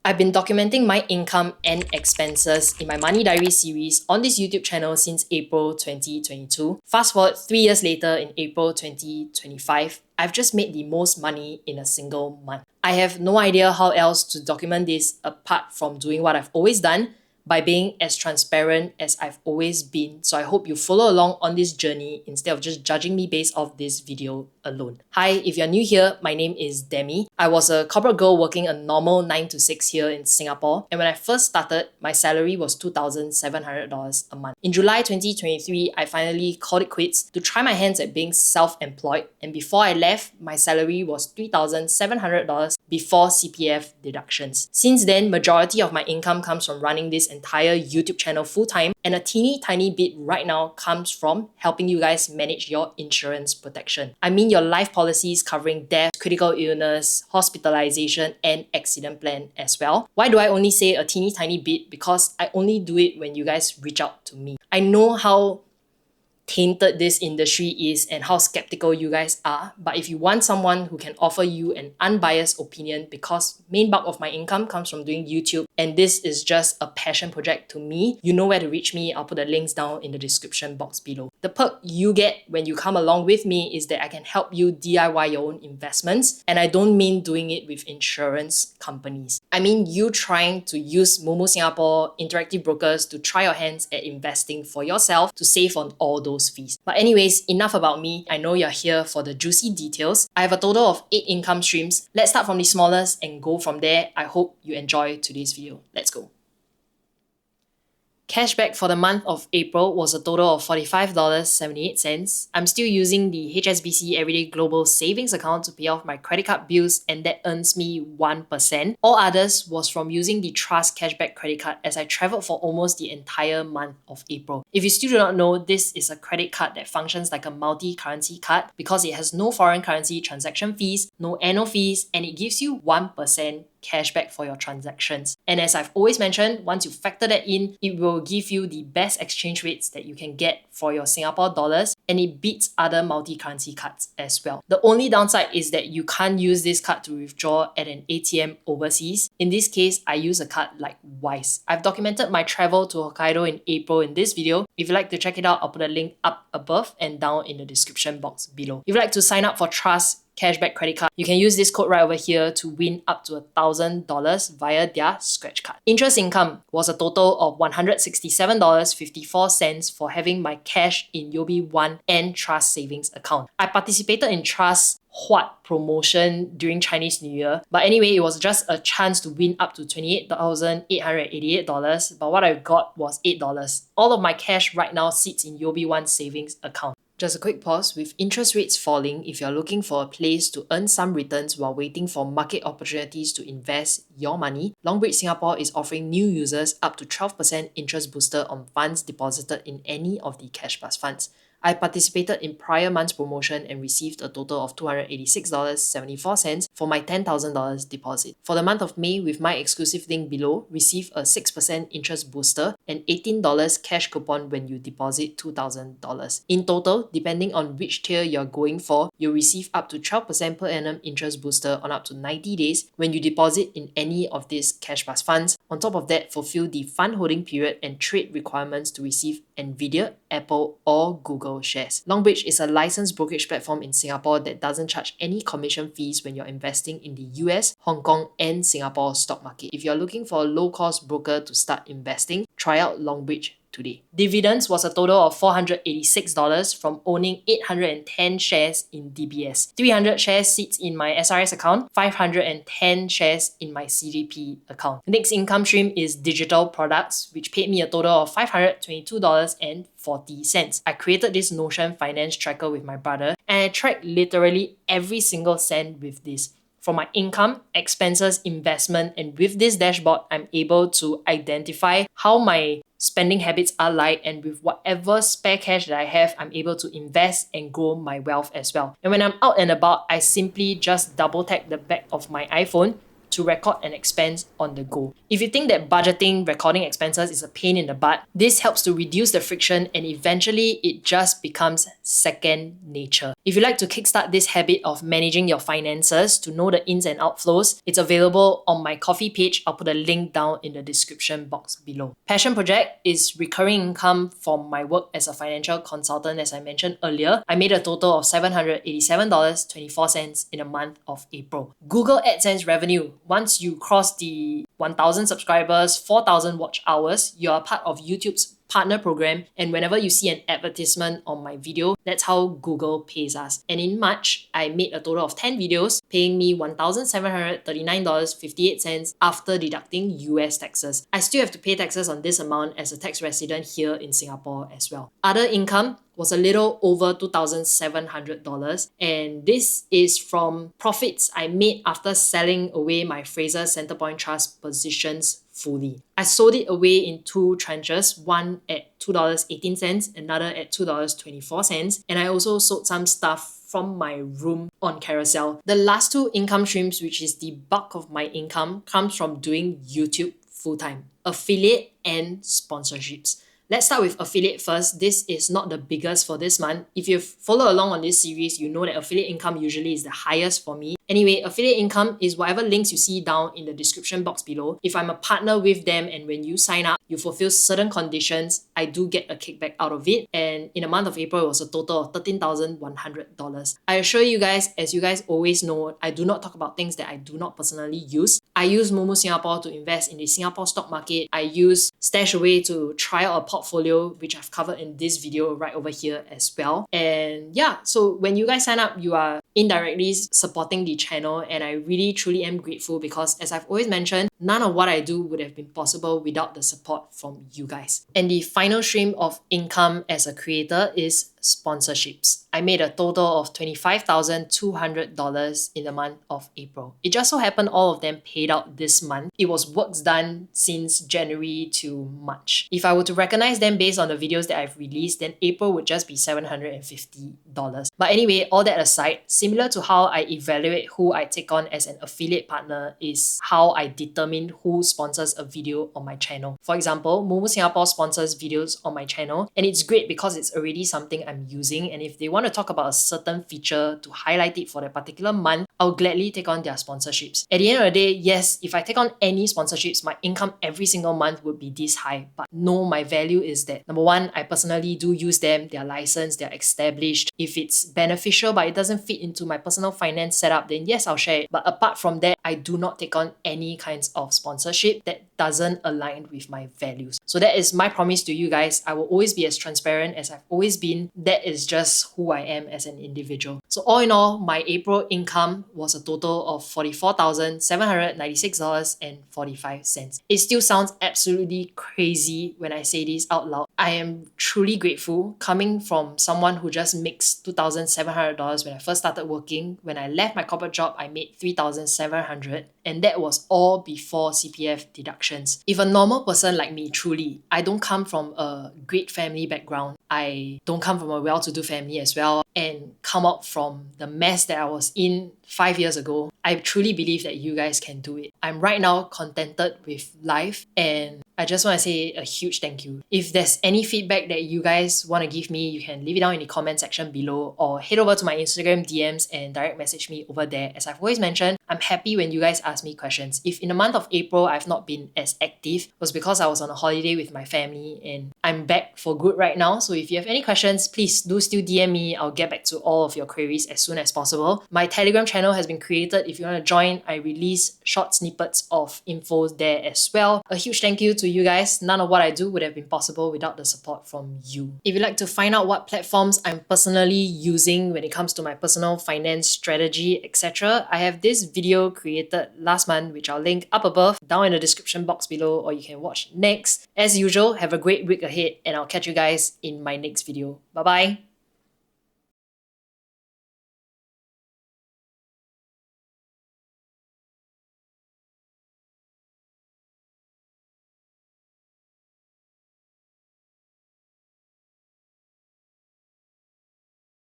I've been documenting my income and expenses in my Money Diary series on this YouTube channel since April 2022. Fast forward 3 years later in April 2025, I've just made the most money in a single month. I have no idea how else to document this apart from doing what I've always done, by being as transparent as I've always been. So I hope you follow along on this journey instead of just judging me based off this video alone. Hi, if you're new here, my name is Demi. I was a corporate girl working a normal 9 to 6 here in Singapore, and when I first started, my salary was $2,700 a month. In July 2023, I finally called it quits to try my hands at being self-employed, and before I left, my salary was $3,700 before CPF deductions. Since then, majority of my income comes from running this entire YouTube channel full-time, and a teeny tiny bit right now comes from helping you guys manage your insurance protection. I mean your life policies covering death, critical illness, hospitalization, and accident plan as well. Why do I only say a teeny tiny bit? Because I only do it when you guys reach out to me. I know how tainted this industry is and how skeptical you guys are, but if you want someone who can offer you an unbiased opinion, because main bulk of my income comes from doing YouTube and this is just a passion project to me, you know where to reach me. I'll put the links down in the description box below. The perk you get when you come along with me is that I can help you DIY your own investments, and I don't mean doing it with insurance companies. I mean you trying to use Momo Singapore interactive brokers to try your hands at investing for yourself to save on all those fees. But anyways, enough about me. I know you're here for the juicy details. I have a total of 8 income streams. Let's start from the smallest and go from there. I hope you enjoy today's video. Let's go. Cashback for the month of April was a total of $45.78. I'm still using the HSBC Everyday Global Savings account to pay off my credit card bills, and that earns me 1%. All others was from using the Trust Cashback credit card as I traveled for almost the entire month of April. If you still do not know, this is a credit card that functions like a multi-currency card because it has no foreign currency transaction fees, no annual fees, and it gives you 1% cashback for your transactions. And as I've always mentioned, once you factor that in, it will give you the best exchange rates that you can get for your Singapore dollars, and it beats other multi-currency cards as well. The only downside is that you can't use this card to withdraw at an ATM overseas. In this case, I use a card like Wise. I've documented my travel to Hokkaido in April in this video. If you'd like to check it out, I'll put a link up above and down in the description box below. If you'd like to sign up for Trust Cashback credit card, you can use this code right over here to win up to $1,000 via their scratch card. Interest income was a total of $167.54 for having my cash in UOB One and Trust savings account. I participated in Trust Huat promotion during Chinese New Year, but anyway, it was just a chance to win up to $28,888, but what I got was $8. All of my cash right now sits in UOB One savings account. Just a quick pause. With interest rates falling, if you're looking for a place to earn some returns while waiting for market opportunities to invest your money, Longbridge Singapore is offering new users up to 12% interest booster on funds deposited in any of the Cash Plus funds. I participated in prior month's promotion and received a total of $286.74 for my $10,000 deposit. For the month of May, with my exclusive link below, receive a 6% interest booster and $18 cash coupon when you deposit $2,000. In total, depending on which tier you're going for, you'll receive up to 12% per annum interest booster on up to 90 days when you deposit in any of these Cash Plus funds. On top of that, fulfill the fund holding period and trade requirements to receive Nvidia, Apple, or Google shares. Longbridge is a licensed brokerage platform in Singapore that doesn't charge any commission fees when you're investing in the US, Hong Kong, and Singapore stock market. If you're looking for a low-cost broker to start investing, try out Longbridge today. Dividends was a total of $486 from owning 810 shares in DBS. 300 shares sits in my SRS account, 510 shares in my CGP account. The next income stream is digital products, which paid me a total of $522.40. I created this Notion finance tracker with my brother, and I track literally every single cent with this. From my income, expenses, investment, and with this dashboard, I'm able to identify how my spending habits are like, and with whatever spare cash that I have, I'm able to invest and grow my wealth as well. And when I'm out and about, I simply just double tap the back of my iPhone to record an expense on the go. If you think that budgeting, recording expenses is a pain in the butt, this helps to reduce the friction and eventually it just becomes second nature. If you like to kickstart this habit of managing your finances to know the ins and outflows, it's available on my Ko-fi page. I'll put a link down in the description box below. Passion project is recurring income from my work as a financial consultant, as I mentioned earlier. I made a total of $787.24 in the month of April. Google AdSense revenue. Once you cross the 1,000 subscribers, 4,000 watch hours, you are part of YouTube's partner program, and whenever you see an advertisement on my video, that's how Google pays us. And in March, I made a total of 10 videos paying me $1,739.58 after deducting US taxes. I still have to pay taxes on this amount as a tax resident here in Singapore as well. Other income was a little over $2,700, and this is from profits I made after selling away my Fraser Centrepoint Trust positions fully. I sold it away in two tranches, one at $2.18, another at $2.24, and I also sold some stuff from my room on Carousel. The last two income streams, which is the bulk of my income, comes from doing YouTube full-time, affiliate and sponsorships. Let's start with affiliate first. This is not the biggest for this month. If you've followed along on this series, you know that affiliate income usually is the highest for me. Anyway, affiliate income is whatever links you see down in the description box below. If I'm a partner with them and when you sign up, you fulfill certain conditions, I do get a kickback out of it. And in the month of April, it was a total of $13,100. I assure you guys, as you guys always know, I do not talk about things that I do not personally use. I use Momo Singapore to invest in the Singapore stock market. I use Stashaway to try out a portfolio, which I've covered in this video right over here as well. And yeah, so when you guys sign up, you are indirectly supporting the channel, and I really truly am grateful because, as I've always mentioned, none of what I do would have been possible without the support from you guys. And the final stream of income as a creator is sponsorships. I made a total of $25,200 in the month of April. It just so happened all of them paid out this month. It was works done since January to March. If I were to recognize them based on the videos that I've released, then April would just be $750. But anyway, all that aside, similar to how I evaluate who I take on as an affiliate partner is how I determine who sponsors a video on my channel. For example, Momo Singapore sponsors videos on my channel, and it's great because it's already something I'm using, and if they want to talk about a certain feature to highlight it for that particular month, I'll gladly take on their sponsorships. At the end of the day, yes, if I take on any sponsorships, my income every single month would be this high. But no, my value is that, number one, I personally do use them, they're licensed, they're established. If it's beneficial but it doesn't fit into my personal finance setup, then yes, I'll share it. But apart from that, I do not take on any kinds of sponsorship that doesn't align with my values. So that is my promise to you guys. I will always be as transparent as I've always been. That is just who I am as an individual. So all in all, my April income was a total of $44,796.45. It still sounds absolutely crazy when I say this out loud. I am truly grateful coming from someone who just makes $2,700 when I first started working. When I left my corporate job, I made $3,700, and that was all before CPF deductions. If a normal person like me, truly, I don't come from a great family background. I don't come from a well-to-do family as well, and come out from the mess that I was in 5 years ago. I truly believe that you guys can do it. I'm right now contented with life, and I just want to say a huge thank you. If there's any feedback that you guys want to give me, you can leave it down in the comment section below, or head over to my Instagram DMs and direct message me over there. As I've always mentioned, I'm happy when you guys ask me questions. If in the month of April I've not been as active, it was because I was on a holiday with my family, and I'm back for good right now. So if you have any questions, please do still DM me. I'll get back to all of your queries as soon as possible. My Telegram channel has been created. If you want to join, I release short snippets of info there as well. A huge thank you to you guys. None of what I do would have been possible without the support from you. If you'd like to find out what platforms I'm personally using when it comes to my personal finance strategy, etc., I have this video created last month, which I'll link up above, down in the description box below, or you can watch next. As usual, have a great week ahead, and I'll catch you guys in my next video. Bye bye.